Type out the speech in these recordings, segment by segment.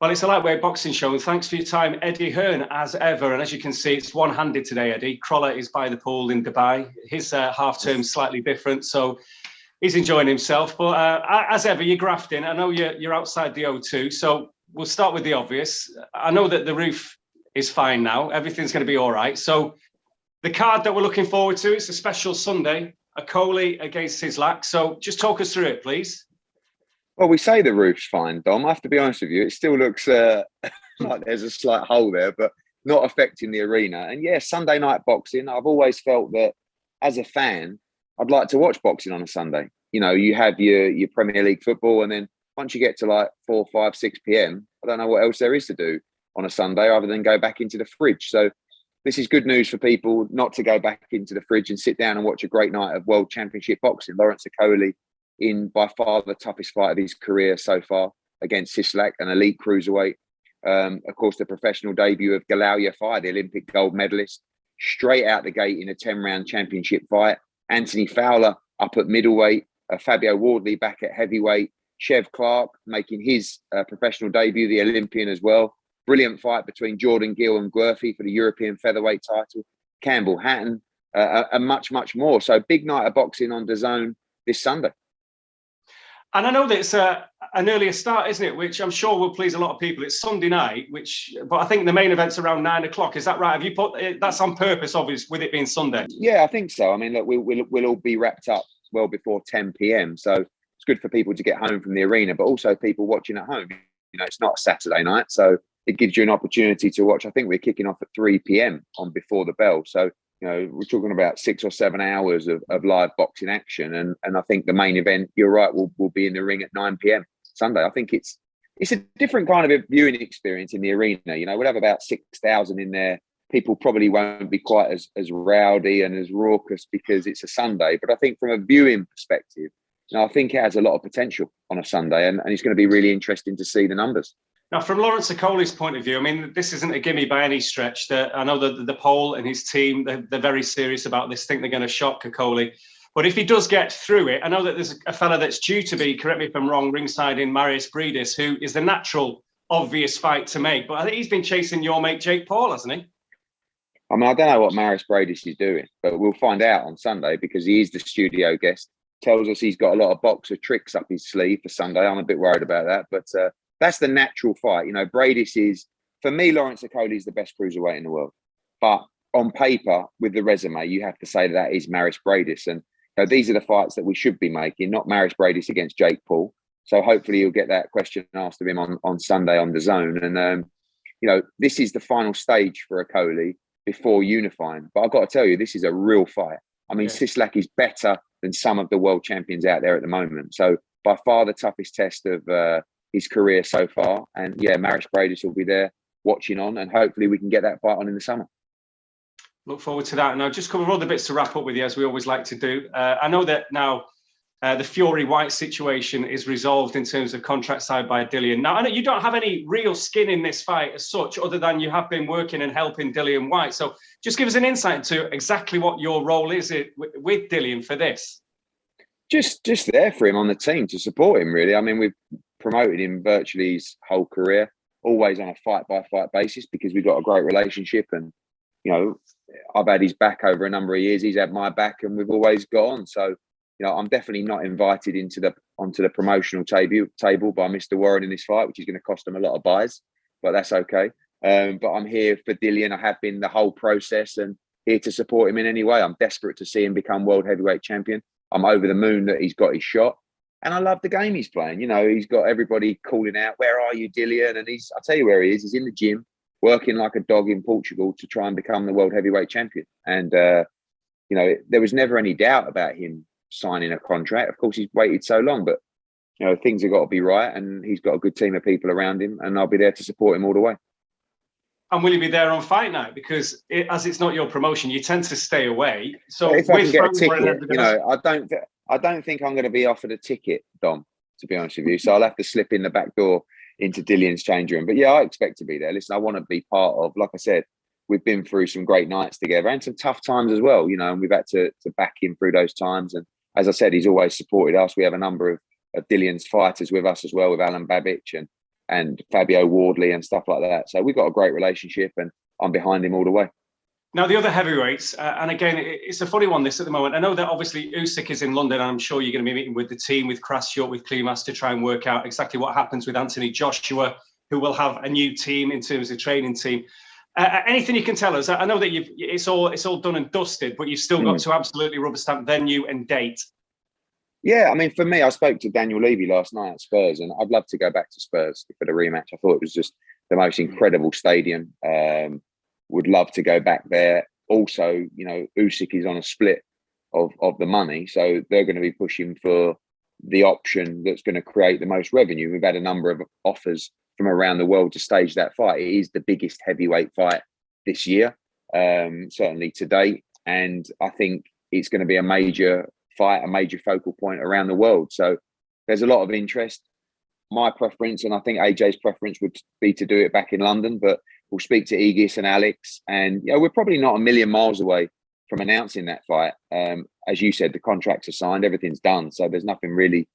Well, it's a lightweight boxing show, and thanks for your time, Eddie Hearn, as ever. And as you can see, it's one-handed today, Eddie. Crolla is by the pool in Dubai. His half-term's slightly different, so he's enjoying himself. But as ever, you're grafting. I know you're outside the O2, so we'll start with the obvious. I know that the roof is fine now. Everything's going to be all right. So the card that we're looking forward to is a special Sunday, Okolie against Cieslak. So just talk us through it, please. Well, we say the roof's fine, Dom. I have to be honest with you. It still looks like there's a slight hole there, but not affecting the arena. And yeah, Sunday night boxing, I've always felt that as a fan, I'd like to watch boxing on a Sunday. You know, you have your Premier League football, and then once you get to like 4, 5, 6 p.m, I don't know what else there is to do on a Sunday other than go back into the fridge. So this is good news for people not to go back into the fridge and sit down and watch a great night of World Championship boxing. Lawrence Okolie in by far the toughest fight of his career so far against Cieslak, an elite cruiserweight. Of course, the professional debut of Galal Fire, the Olympic gold medalist, straight out the gate in a 10-round championship fight. Anthony Fowler up at middleweight, Fabio Wardley back at heavyweight, Chev Clark making his professional debut, the Olympian as well. Brilliant fight between Jordan Gill and Guerfi for the European featherweight title, Campbell Hatton, and much, much more. So big night of boxing on DAZN this Sunday. And I know that it's an earlier start, isn't it? Which I'm sure will please a lot of people. It's Sunday night, but I think the main event's around 9 o'clock. Is that right? Have you put that's on purpose, obviously, with it being Sunday? Yeah, I think so. I mean, look, we'll all be wrapped up well before 10 p.m. So it's good for people to get home from the arena, but also people watching at home. You know, it's not a Saturday night, so it gives you an opportunity to watch. I think we're kicking off at 3 p.m. on Before the Bell. So, you know, we're talking about 6 or 7 hours of live boxing action. And I think the main event, you're right, will be in the ring at 9 p.m. Sunday. I think it's a different kind of a viewing experience in the arena. You know, we'll have about 6,000 in there. People probably won't be quite as rowdy and as raucous because it's a Sunday. But I think from a viewing perspective, you know, I think it has a lot of potential on a Sunday. And it's going to be really interesting to see the numbers. Now, from Lawrence Okolie's point of view, I mean, this isn't a gimme by any stretch. I know that the Pole and his team, they're very serious about this, think they're going to shock Okolie. But if he does get through it, I know that there's a fella that's due to be, correct me if I'm wrong, ringside in Marius Bridis, who is the natural, obvious fight to make. But I think he's been chasing your mate, Jake Paul, hasn't he? I mean, I don't know what Marius Bridis is doing, but we'll find out on Sunday because he is the studio guest. Tells us he's got a lot of boxer tricks up his sleeve for Sunday. I'm a bit worried about that, but that's the natural fight. You know, Bridis is, for me, Lawrence Okolie is the best cruiserweight in the world. But on paper, with the resume, you have to say that is Marius Bridis. And you know, these are the fights that we should be making, not Marius Bridis against Jake Paul. So hopefully you'll get that question asked of him on Sunday on DAZN. And, you know, this is the final stage for Okolie before unifying. But I've got to tell you, this is a real fight. I mean, Cieslak is better than some of the world champions out there at the moment. So by far the toughest test of his career so far. And yeah, Marius Bridis will be there watching on, and hopefully we can get that fight on in the summer. Look forward to that. And I'll just cover other bits to wrap up with you, as we always like to do. I know that now the Fury Whyte situation is resolved in terms of contract side by Dillian. Now, I know you don't have any real skin in this fight as such, other than you have been working and helping Dillian Whyte. So just give us an insight into exactly what your role is with Dillian for this. Just there for him on the team to support him, really. I mean, we've promoted him virtually his whole career, always on a fight-by-fight basis because we've got a great relationship. And, you know, I've had his back over a number of years. He's had my back and we've always got on. So, you know, I'm definitely not invited onto the promotional table by Mr. Warren in this fight, which is going to cost him a lot of buys, but that's okay. But I'm here for Dillian. I have been the whole process and here to support him in any way. I'm desperate to see him become world heavyweight champion. I'm over the moon that he's got his shot. And I love the game he's playing. You know, he's got everybody calling out, "Where are you, Dillian?" And I'll tell you where he is. He's in the gym, working like a dog in Portugal to try and become the world heavyweight champion. And, you know, there was never any doubt about him signing a contract. Of course, he's waited so long, but, you know, things have got to be right. And he's got a good team of people around him. And I'll be there to support him all the way. And will you be there on fight night? Because as it's not your promotion, you tend to stay away. So if I can get a ticket, you know, I don't think I'm going to be offered a ticket, Dom, to be honest with you. So I'll have to slip in the back door into Dillian's change room. But yeah, I expect to be there. Listen, I want to be part of, like I said, we've been through some great nights together and some tough times as well, you know, and we've had to back him through those times. And as I said, he's always supported us. We have a number of Dillian's fighters with us as well, with Alan Babbage and and Fabio Wardley and stuff like that. So we've got a great relationship, and I'm behind him all the way. Now, the other heavyweights, and again, it's a funny one, this at the moment. I know that obviously Usyk is in London, and I'm sure you're going to be meeting with the team, with Krasiuk, with Klimas, to try and work out exactly what happens with Anthony Joshua, who will have a new team in terms of training team. Anything you can tell us? I know that it's all done and dusted, but you've still got to absolutely rubber stamp venue and date. Yeah, I mean, for me, I spoke to Daniel Levy last night at Spurs, and I'd love to go back to Spurs for the rematch. I thought it was just the most incredible stadium. Would love to go back there. Also, Usyk is on a split of the money, so they're going to be pushing for the option that's going to create the most revenue. We've had a number of offers from around the world to stage that fight. It is the biggest heavyweight fight this year, certainly to date, and I think it's going to be a major fight, a major focal point around the world. So there's a lot of interest. My preference, and I think AJ's preference, would be to do it back in London, but we'll speak to Aegis and Alex, and we're probably not a million miles away from announcing that fight. As you said, the contracts are signed, everything's done, so there's nothing really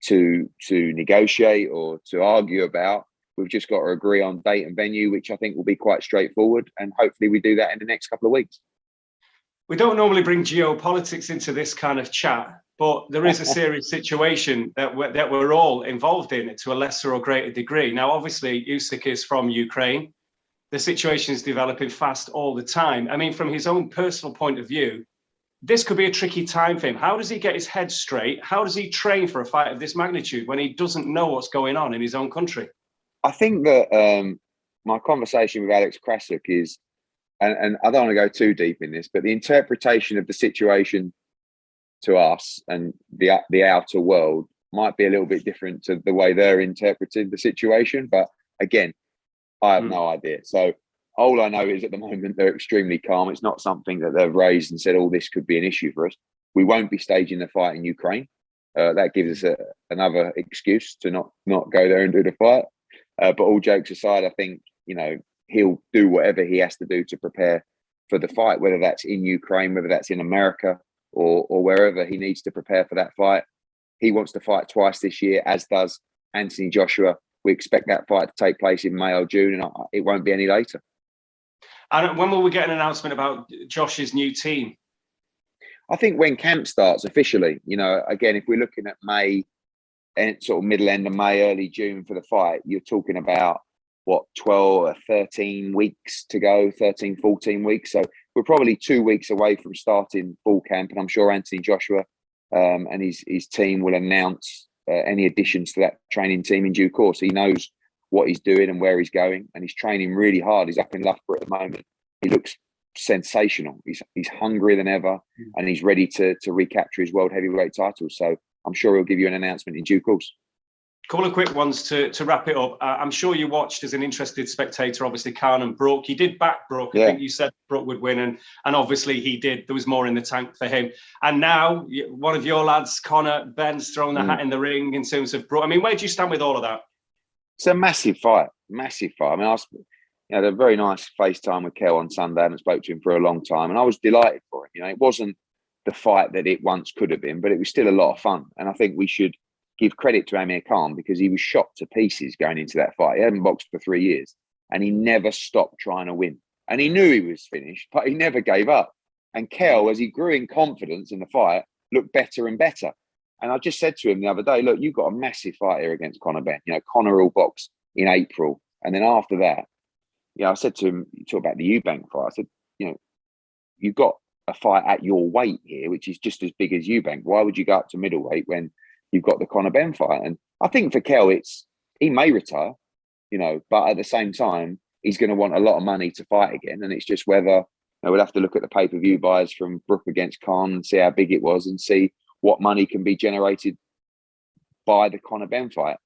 to negotiate or to argue about. We've just got to agree on date and venue, which I think will be quite straightforward, and hopefully we do that in the next couple of weeks. We don't normally bring geopolitics into this kind of chat, but there is a serious situation that we're all involved in to a lesser or greater degree. Now, obviously, Usyk is from Ukraine. The situation is developing fast all the time. I mean, from his own personal point of view, this could be a tricky time for him. How does he get his head straight? How does he train for a fight of this magnitude when he doesn't know what's going on in his own country? I think that my conversation with Alex Krasiuk is, and I don't want to go too deep in this, but the interpretation of the situation to us and the outer world might be a little bit different to the way they're interpreting the situation. But again, I have no idea. So all I know is at the moment they're extremely calm. It's not something that they've raised and said, oh, this could be an issue for us. We won't be staging the fight in Ukraine. That gives us another excuse to not go there and do the fight. But all jokes aside, I think, he'll do whatever he has to do to prepare for the fight, whether that's in Ukraine, whether that's in America, or wherever he needs to prepare for that fight. He wants to fight twice this year, as does Anthony Joshua. We expect that fight to take place in May or June, and it won't be any later. And when will we get an announcement about Josh's new team? I think when camp starts officially, again, if we're looking at May, and sort of middle end of May, early June for the fight, you're talking about 12 or 13 weeks to go, 13, 14 weeks. So we're probably 2 weeks away from starting full camp. And I'm sure Anthony Joshua and his team will announce any additions to that training team in due course. He knows what he's doing and where he's going, and he's training really hard. He's up in Loughborough at the moment. He looks sensational. He's hungrier than ever, and he's ready to recapture his world heavyweight title. So I'm sure he'll give you an announcement in due course. Couple of quick ones to wrap it up. I'm sure you watched as an interested spectator, obviously, Hearn and Brook. You did back Brook. Yeah. I think you said Brook would win, and obviously he did. There was more in the tank for him. And now one of your lads, Connor, Benn's thrown the hat in the ring in terms of Brook. I mean, where do you stand with all of that? It's a massive fight, massive fight. I mean, I had a very nice FaceTime with Kel on Sunday. I haven't spoke to him for a long time, and I was delighted for him. It wasn't the fight that it once could have been, but it was still a lot of fun. And I think we should give credit to Amir Khan, because he was shot to pieces going into that fight. He hadn't boxed for 3 years, and he never stopped trying to win. And he knew he was finished, but he never gave up. And Kel, as he grew in confidence in the fight, looked better and better. And I just said to him the other day, look, you've got a massive fight here against Conor Benn. Conor will box in April. And then after that, I said to him, you talk about the Eubank fight. I said, you've got a fight at your weight here, which is just as big as Eubank. Why would you go up to middleweight when you've got the Conor Benn fight? And I think for Kel, he may retire, but at the same time, he's going to want a lot of money to fight again. And it's just whether, we'll have to look at the pay-per-view buys from Brook against Khan and see how big it was and see what money can be generated by the Conor Benn fight.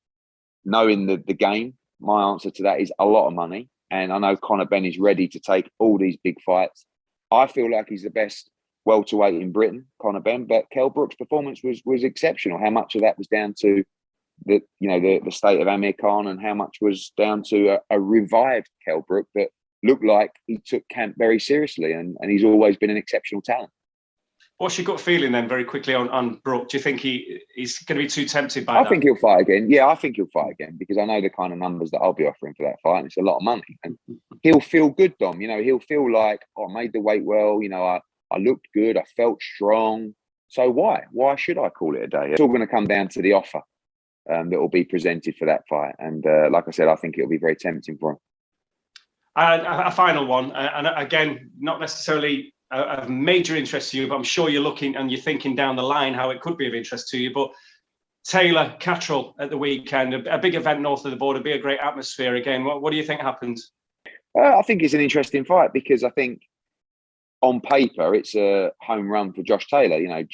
Knowing the game, my answer to that is a lot of money. And I know Conor Benn is ready to take all these big fights. I feel like he's the best welterweight in Britain, Conor Benn, but Kell Brook's performance was exceptional. How much of that was down to the state of Amir Khan, and how much was down to a revived Kell Brook that looked like he took camp very seriously, and he's always been an exceptional talent. What's your gut feeling then, very quickly, on Brook? Do you think he's going to be too tempted by I that? think he'll fight again. Yeah, I think he'll fight again because I know the kind of numbers that I'll be offering for that fight, and it's a lot of money. And he'll feel good, Dom. You know, he'll feel like, oh, I made the weight well. You know, I looked good. I felt strong. So why? Why should I call it a day? It's all going to come down to the offer that will be presented for that fight. And like I said, I think it'll be very tempting for him. A final one, and again, not necessarily of major interest to you, but I'm sure you're looking and you're thinking down the line how it could be of interest to you. But Taylor, Catterall at the weekend, a big event north of the border, be a great atmosphere again. What do you think happens? I think it's an interesting fight because I think on paper it's a home run for Josh Taylor. You know,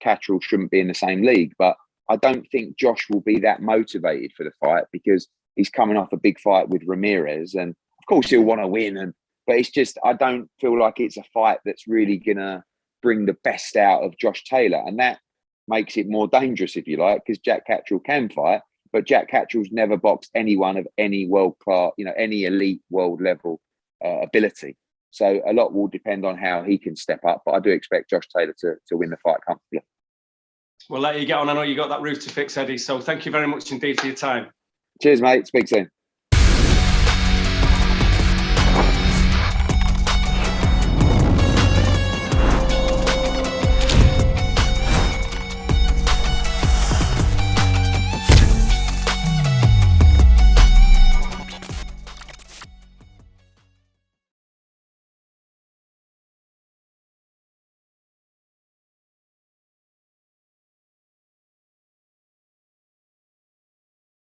Catterall shouldn't be in the same league, but I don't think Josh will be that motivated for the fight because he's coming off a big fight with Ramirez, and of course he'll want to win. But it's just, I don't feel like it's a fight that's really gonna bring the best out of Josh Taylor, and that makes it more dangerous, if you like, because Jack Catterall can fight, but Jack Catterall's never boxed anyone of any world class, you know, any elite world level ability. So a lot will depend on how he can step up. But I do expect Josh Taylor to win the fight comfortably. We'll let you get on. I know you got that roof to fix, Eddie. So thank you very much indeed for your time. Cheers, mate. Speak soon.